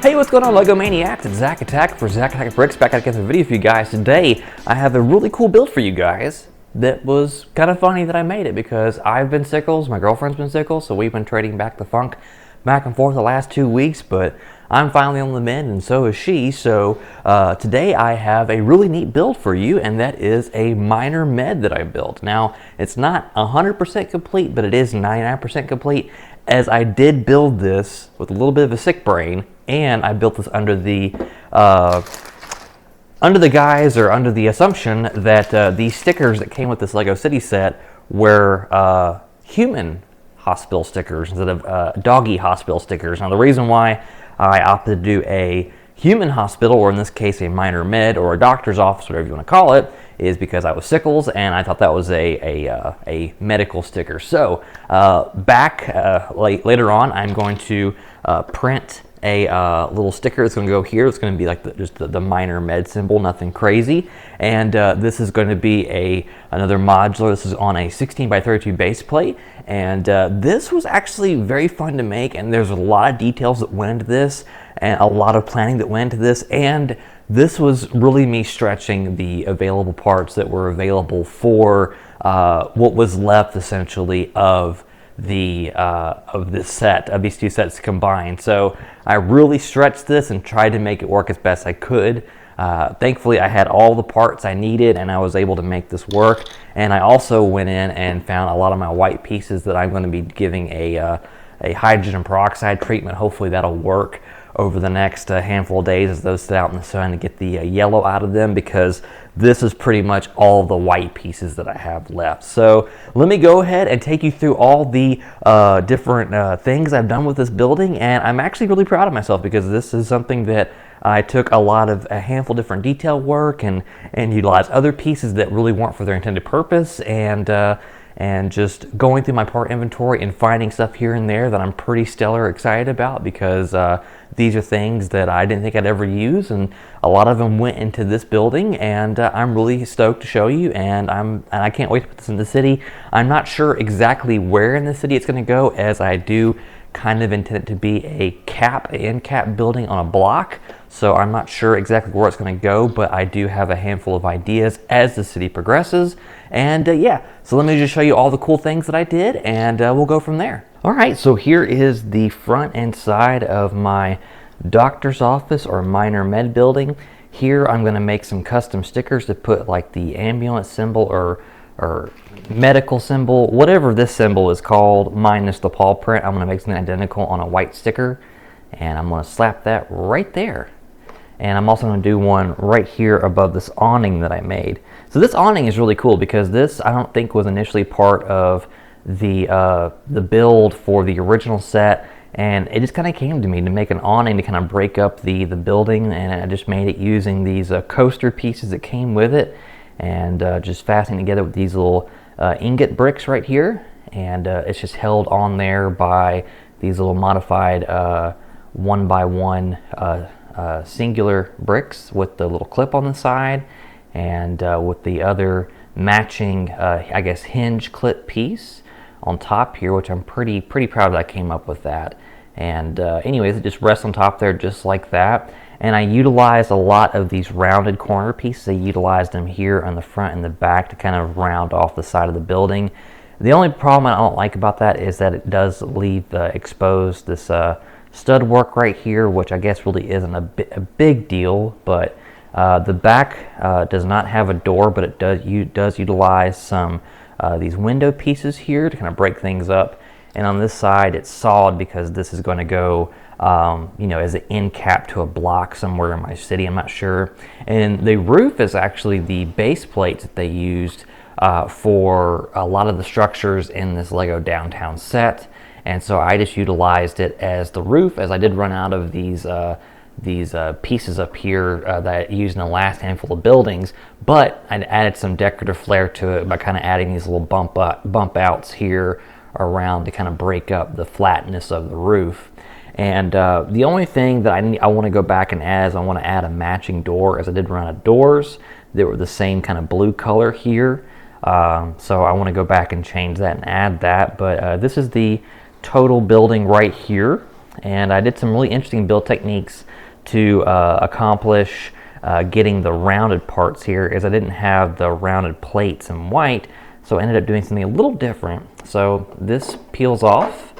Hey, what's going on, Lego Maniacs? It's ZacAtk for ZacAtk Bricks, back at the video for you guys. Today, I have a really cool build for you guys that was kind of funny that I made it because I've been sickles, my girlfriend's been sickles, so we've been trading back the funk back and forth the last 2 weeks, but I'm finally on the mend and so is she. So today I have a really neat build for you, and that is a minor med that I built. Now, it's not 100% complete, but it is 99% complete, as I did build this with a little bit of a sick brain, and I built this under the guise, or under the assumption that these stickers that came with this Lego City set were human hospital stickers instead of doggy hospital stickers. Now, the reason why I opted to do a human hospital, or in this case a minor med, or a doctor's office, whatever you want to call it, is because I was sickles and I thought that was a medical sticker. So later on, I'm going to print a little sticker that's going to go here. It's going to be like just the minor med symbol, nothing crazy. And this is going to be another modular. This is on a 16 by 32 base plate, and this was actually very fun to make, and there's a lot of details that went into this and a lot of planning that went into this, and this was really me stretching the available parts that were available for what was left essentially of this set, of these two sets combined. So I really stretched this and tried to make it work as best I could. Thankfully, I had all the parts I needed and I was able to make this work. And I also went in and found a lot of my white pieces that I'm going to be giving a hydrogen peroxide treatment. Hopefully that'll work over the next handful of days as those sit out in the sun to get the yellow out of them, because this is pretty much all the white pieces that I have left. So let me go ahead and take you through all the different things I've done with this building, and I'm actually really proud of myself because this is something that I took a handful of different detail work and utilized other pieces that really weren't for their intended purpose, and just going through my part inventory and finding stuff here and there that I'm pretty stellar excited about, because these are things that I didn't think I'd ever use, and a lot of them went into this building, and I'm really stoked to show you, and I can't wait to put this in the city. I'm not sure exactly where in the city it's going to go, as I do kind of intend it to be an end cap building on a block, so I'm not sure exactly where it's going to go, but I do have a handful of ideas as the city progresses. And yeah, so let me just show you all the cool things that I did, and we'll go from there. All right, so here is the front and side of my doctor's office or minor med building. Here I'm going to make some custom stickers to put like the ambulance symbol or medical symbol, whatever this symbol is called, minus the paw print. I'm going to make something identical on a white sticker, and I'm going to slap that right there. And I'm also going to do one right here above this awning that I made. So this awning is really cool because this, I don't think, was initially part of the build for the original set, and it just kind of came to me to make an awning to kind of break up the building, and I just made it using these coaster pieces that came with it, and just fastening together with these little ingot bricks right here, and it's just held on there by these little modified 1x1 singular bricks with the little clip on the side, and with the other matching I guess hinge clip piece on top here, which I'm pretty proud that I came up with that. And anyways, it just rests on top there just like that. And I utilized a lot of these rounded corner pieces. I utilized them here on the front and the back to kind of round off the side of the building. The only problem I don't like about that is that it does leave exposed this stud work right here, which I guess really isn't a big deal, but the back does not have a door, but it does utilize some these window pieces here to kind of break things up. And on this side it's sawed because this is going to go as an end cap to a block somewhere in my city, I'm not sure. And the roof is actually the base plates that they used for a lot of the structures in this Lego Downtown set. And so I just utilized it as the roof, as I did run out of these pieces up here that I used in the last handful of buildings, but I added some decorative flair to it by kind of adding these little bump outs here around to kind of break up the flatness of the roof. And the only thing that I want to go back and add is I want to add a matching door, as I did run out of doors that were the same kind of blue color here. So I want to go back and change that and add that. But this is the total building right here And I did some really interesting build techniques to accomplish getting the rounded parts here, as I didn't have the rounded plates in white, so I ended up doing something a little different. So this peels off,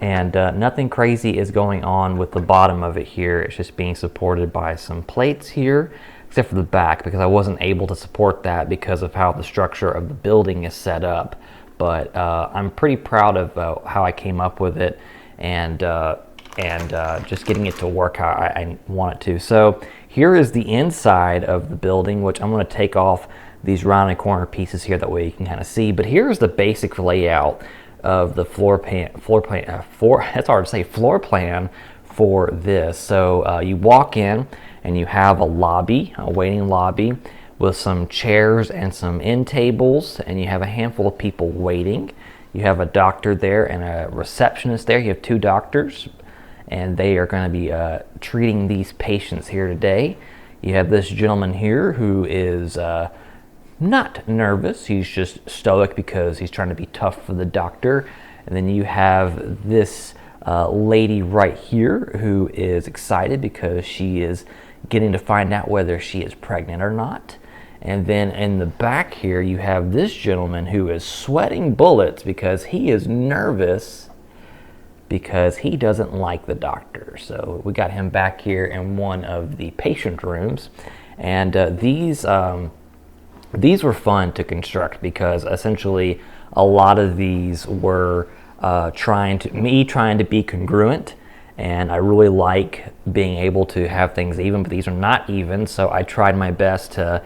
and nothing crazy is going on with the bottom of it here. It's just being supported by some plates here, except for the back, because I wasn't able to support that because of how the structure of the building is set up. But I'm pretty proud of how I came up with it, and just getting it to work how I want it to. So here is the inside of the building, which I'm going to take off these rounded corner pieces here, that way you can kind of see. But here's the basic layout of the floor plan for this. So you walk in and you have a lobby, a waiting lobby with some chairs and some end tables, and you have a handful of people waiting. You have a doctor there and a receptionist there. You have 2 doctors, and they are going to be treating these patients here today. You have this gentleman here who is not nervous. He's just stoic because he's trying to be tough for the doctor. And then you have this lady right here who is excited because she is getting to find out whether she is pregnant or not. And then in the back here, you have this gentleman who is sweating bullets because he is nervous because he doesn't like the doctor. So we got him back here in one of the patient rooms. And these were fun to construct, because essentially a lot of these were trying to be congruent. And I really like being able to have things even, but these are not even. So I tried my best to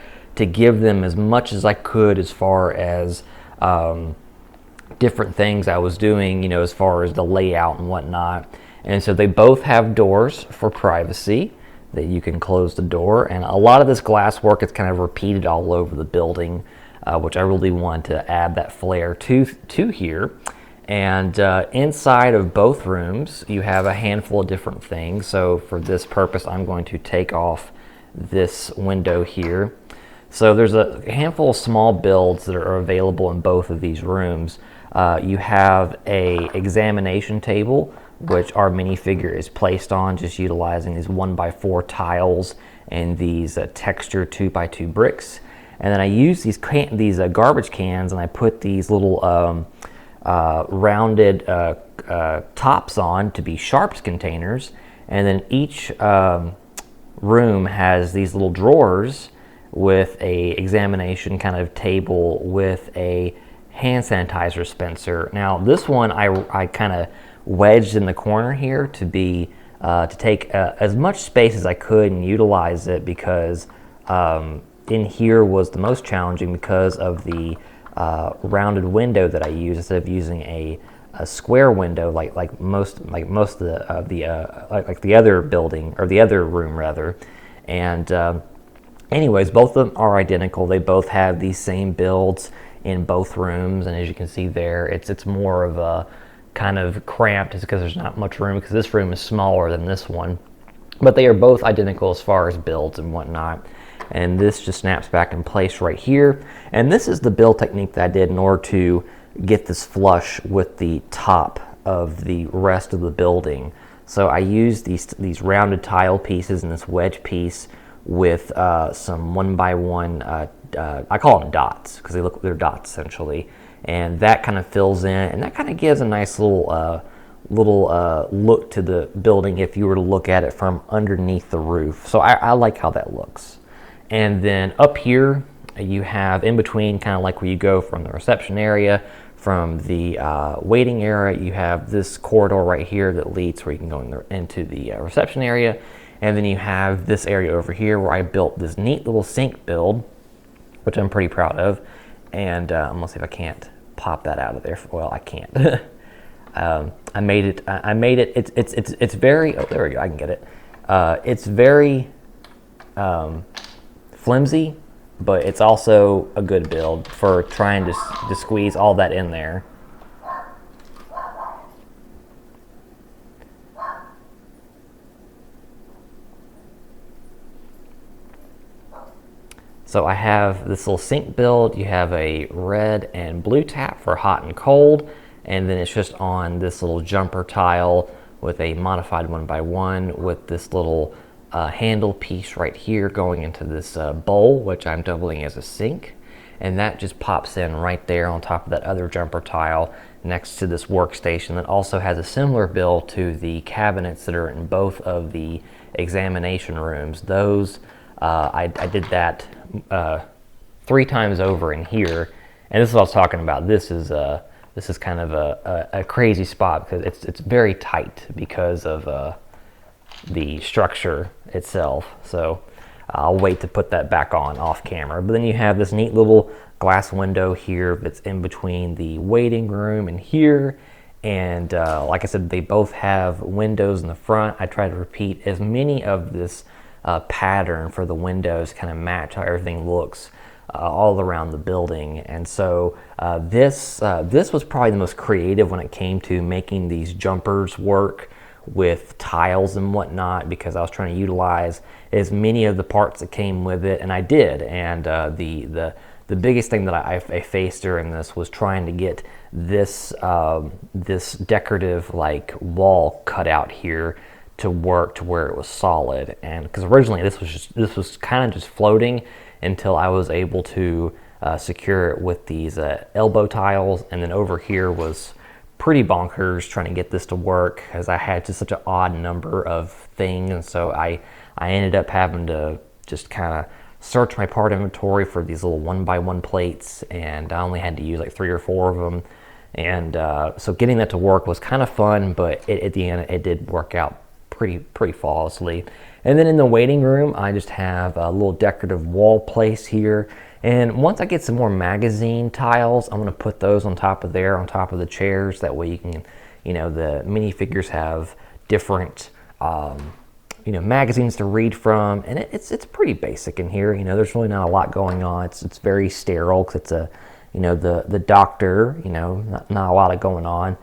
give them as much as I could as far as different things I was doing, you know, as far as the layout and whatnot. And so they both have doors for privacy, that you can close the door. And a lot of this glass work is kind of repeated all over the building, which I really want to add that flair to here. And inside of both rooms, you have a handful of different things. So for this purpose, I'm going to take off this window here. So there's a handful of small builds that are available in both of these rooms. You have a examination table, which our minifigure is placed on, just utilizing these 1x4 tiles and these texture 2x2 bricks. And then I use these garbage cans, and I put these little rounded tops on to be sharps containers. And then each room has these little drawers with a examination kind of table with a hand sanitizer dispenser. Now this one I kind of wedged in the corner here to be to take as much space as I could and utilize it, because in here was the most challenging because of the rounded window that I use, instead of using a square window like most of the other building, or the other room rather. And anyways, both of them are identical. They both have these same builds in both rooms, and as you can see there, it's more of a kind of cramped, just because there's not much room, because this room is smaller than this one. But they are both identical as far as builds and whatnot. And this just snaps back in place right here. And this is the build technique that I did in order to get this flush with the top of the rest of the building. So I used these rounded tile pieces and this wedge piece with some 1x1, I call them dots, because they're dots essentially. And that kind of fills in, and that kind of gives a nice little look to the building if you were to look at it from underneath the roof. So I like how that looks. And then up here you have in between, kind of like where you go from the reception area, from the waiting area, you have this corridor right here that leads where you can go into the reception area. And then you have this area over here where I built this neat little sink build, which I'm pretty proud of. And I'm gonna see if I can't pop that out of there. Well, I can't. I made it. It's very. Oh, there we go. I can get it. It's very flimsy, but it's also a good build for trying to squeeze all that in there. So I have this little sink build. You have a red and blue tap for hot and cold, and then it's just on this little jumper tile with a modified 1x1 with this little handle piece right here going into this bowl, which I'm doubling as a sink. And that just pops in right there on top of that other jumper tile next to this workstation that also has a similar build to the cabinets that are in both of the examination rooms. Those, I did that 3 times over in here, and this is what I was talking about. This is kind of a crazy spot because it's very tight because of the structure itself. So I'll wait to put that back on off camera. But then you have this neat little glass window here that's in between the waiting room and here. And like I said, they both have windows in the front. I try to repeat as many of this pattern for the windows, kind of match how everything looks all around the building. And so this was probably the most creative when it came to making these jumpers work with tiles and whatnot, because I was trying to utilize as many of the parts that came with it, and I did. And the biggest thing that I faced during this was trying to get this this decorative like wall cut out here to work to where it was solid. And because originally this was kind of just floating until I was able to secure it with these elbow tiles, and then over here was pretty bonkers trying to get this to work because I had just such an odd number of things. And so I ended up having to just kind of search my part inventory for these little 1x1 plates, and I only had to use like 3 or 4 of them. And so getting that to work was kind of fun, but at the end it did work out pretty flawlessly. And then in the waiting room, I just have a little decorative wall place here. And once I get some more magazine tiles, I'm going to put those on top of there, on top of the chairs. That way you can, the minifigures have different, magazines to read from. And it's pretty basic in here. There's really not a lot going on. It's very sterile because it's the doctor, not a lot of going on.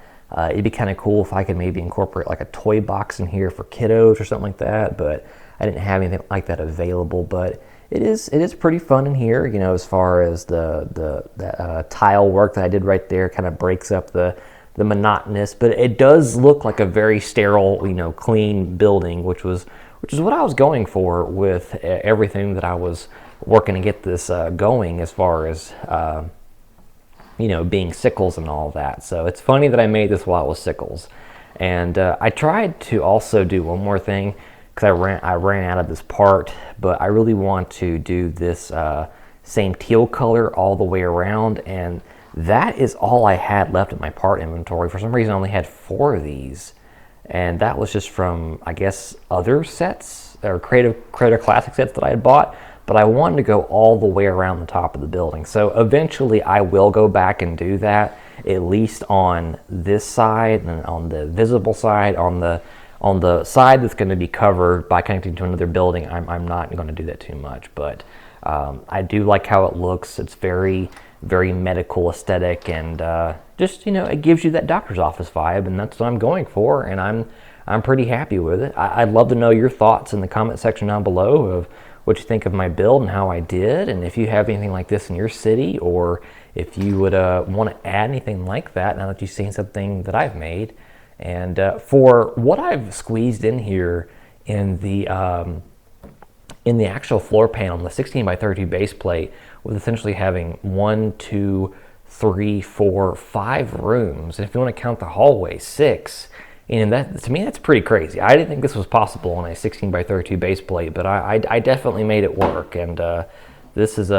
It'd be kind of cool if I could maybe incorporate like a toy box in here for kiddos or something like that, but I didn't have anything like that available. But it is pretty fun in here, as far as the tile work that I did right there kind of breaks up the monotonous, but it does look like a very sterile, clean building, which is what I was going for with everything that I was working to get this going, as far as being sickles and all that. So it's funny that I made this while it was sickles. And I tried to also do one more thing, because I ran out of this part, but I really want to do this same teal color all the way around, and that is all I had left in my part inventory. For some reason I only had 4 of these, and that was just from, I guess, other sets or Creative Classic sets that I had bought. But I wanted to go all the way around the top of the building. So eventually I will go back and do that, at least on this side and on the visible side. On the side that's going to be covered by connecting to another building, I'm not going to do that too much. But I do like how it looks. It's very, very medical aesthetic, and just, it gives you that doctor's office vibe, and that's what I'm going for, and I'm pretty happy with it. I'd love to know your thoughts in the comment section down below of what you think of my build and how I did, and if you have anything like this in your city, or if you would want to add anything like that now that you've seen something that I've made. And for what I've squeezed in here in the actual floor panel, the 16x32 base plate, with essentially having 1, 2, 3, 4, 5 rooms, and if you want to count the hallway, 6. And that, to me, that's pretty crazy. I didn't think this was possible on a 16x32 base plate, but I definitely made it work, and this is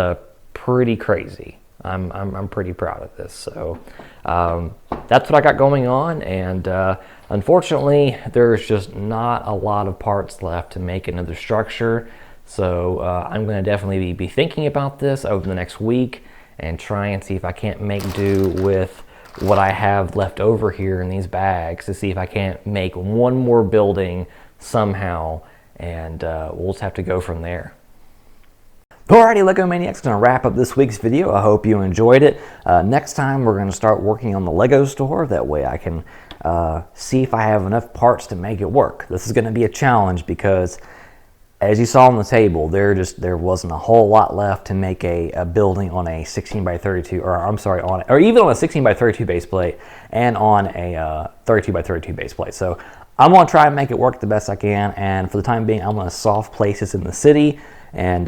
pretty crazy. I'm pretty proud of this. So that's what I got going on, and unfortunately, there's just not a lot of parts left to make another structure. So I'm going to definitely be thinking about this over the next week and try and see if I can't make do with what I have left over here in these bags, to see if I can't make one more building somehow, and we'll just have to go from there. Alrighty, Lego Maniacs, going to wrap up this week's video. I hope you enjoyed it. Next time we're going to start working on the Lego store. That way I can see if I have enough parts to make it work. This is going to be a challenge because, as you saw on the table, there wasn't a whole lot left to make a building on a 16x32, or I'm sorry, or even on a 16x32 base plate and on a 32x32 base plate. So I'm going to try and make it work the best I can, and for the time being, I'm going to soft places in the city, and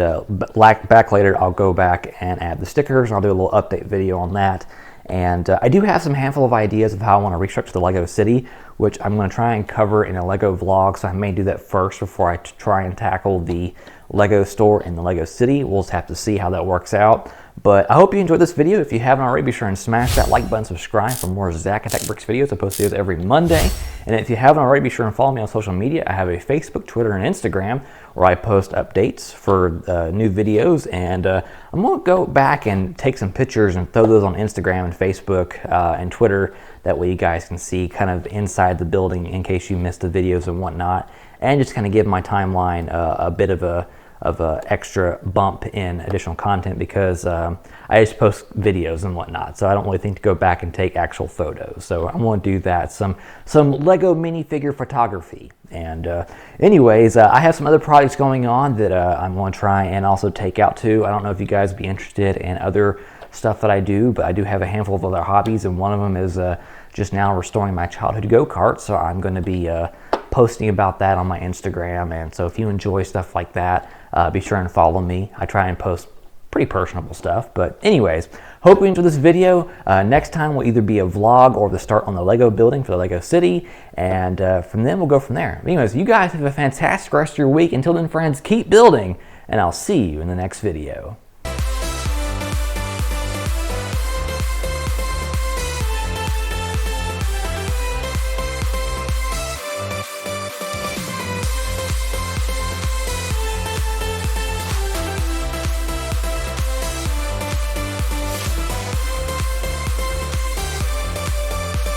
back later, I'll go back and add the stickers, and I'll do a little update video on that. And I do have some handful of ideas of how I want to restructure the Lego city, which I'm going to try and cover in a Lego vlog, so I may do that first before I try and tackle the Lego store in the Lego city. We'll just have to see how that works out. But I hope you enjoyed this video. If you haven't already, be sure and smash that like button, subscribe for more ZacAtk Bricks videos. I post videos every Monday. And if you haven't already, be sure and follow me on social media. I have a Facebook, Twitter, and Instagram where I post updates for new videos. And I'm going to go back and take some pictures and throw those on Instagram and Facebook and Twitter. That way you guys can see kind of inside the building in case you missed the videos and whatnot. And just kind of give my timeline a bit of a extra bump in additional content, because I just post videos and whatnot, so I don't really think to go back and take actual photos. So I'm going to do that, some Lego minifigure photography. And anyways, I have some other projects going on that I'm going to try and also take out too. I don't know if you guys would be interested in other stuff that I do, but I do have a handful of other hobbies, and one of them is just now restoring my childhood go-kart. So I'm going to be posting about that on my Instagram, and so if you enjoy stuff like that, be sure and follow me. I try and post pretty personable stuff. But anyways, hope you enjoyed this video. Next time will either be a vlog or the start on the Lego building for the Lego city, and from then we'll go from there. But anyways, you guys have a fantastic rest of your week. Until then, friends, keep building, and I'll see you in the next video.